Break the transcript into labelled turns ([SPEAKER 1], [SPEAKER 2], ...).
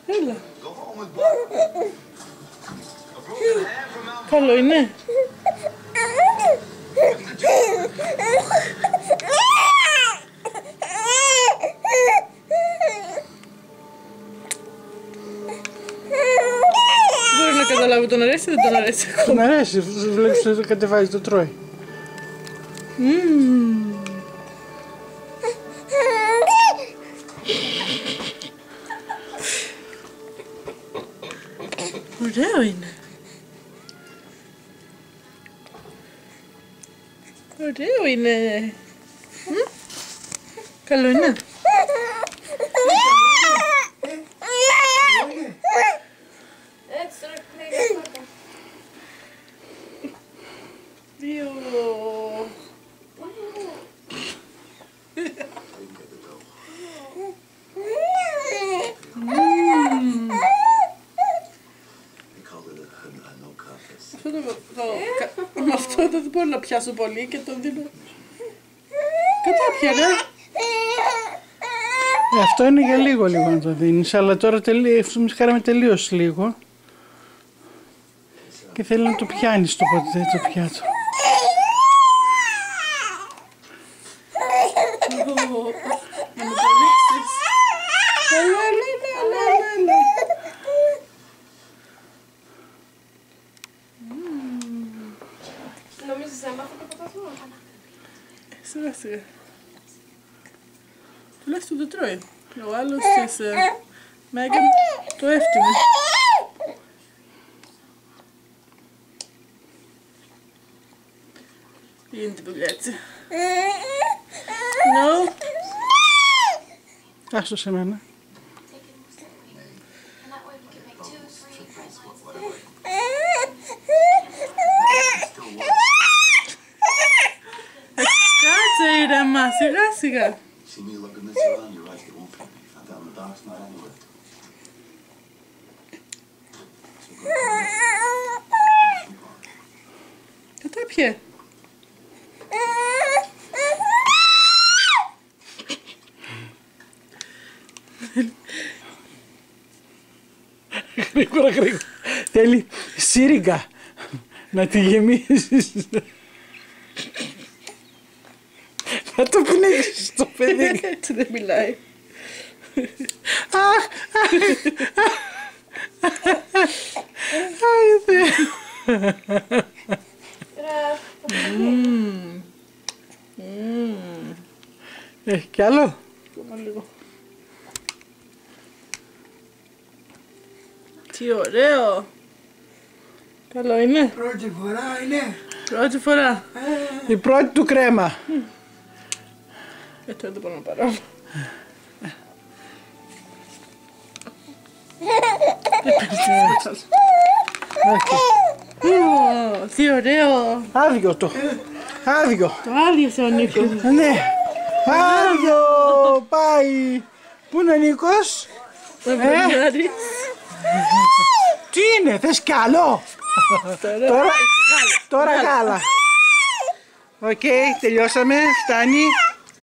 [SPEAKER 1] Έλα. Καλό είναι. Μπορεί να καταλάβω, τον αρέσει ή δεν τον αρέσει?
[SPEAKER 2] Τον αρέσει, βλέπεις ότι κατεβάζει, το τρώει.
[SPEAKER 1] Ωραίο είναι. Ωραίο είναι. Καλό είναι. Δύο. Αυτό δεν μπορώ να πιάσω πολύ και το δίνω. Κατάπια, ναι.
[SPEAKER 2] Αυτό είναι για λίγο να το δίνεις, αλλά τώρα εμείς χάραμε τελείως λίγο και θέλει να το πιάνεις το πιάτο.
[SPEAKER 1] Να με το δείξεις. Έλα.
[SPEAKER 3] Νομίζεις να μάθω το ποταθμό?
[SPEAKER 1] Σιγά. Τουλάχιστον το τρώει. Ο άλλος της Μέγαν το έφτιανε. Γίνεται δουλειά έτσι. No.
[SPEAKER 2] Άστο σε μένα.
[SPEAKER 1] Κάτσε ήρεμα, σιγά. Κατάπιε.
[SPEAKER 2] Γρήγορα. Θέλει σύριγγα να τη γεμίσεις. Να το πνίξεις το παιδί.
[SPEAKER 1] Έτσι δεν μιλάει.
[SPEAKER 2] Έχει κι άλλο?
[SPEAKER 1] Λίγο. Τι ωραίο. Καλό είναι.
[SPEAKER 2] Πρώτη φορά είναι.
[SPEAKER 1] Πρώτη φορά.
[SPEAKER 2] Η πρώτη του κρέμα.
[SPEAKER 1] Τώρα δεν μπορώ να πάρω. Τι ωραίο.
[SPEAKER 2] Άδειο το. Άδειο.
[SPEAKER 1] Το άδειασε ο Νίκος.
[SPEAKER 2] Ναι. Άδειο. Πάει. Πού είναι ο Νίκος? Τι είναι, θες κι άλλο? Τώρα γάλα. Οκ, τελειώσαμε, φτάνει.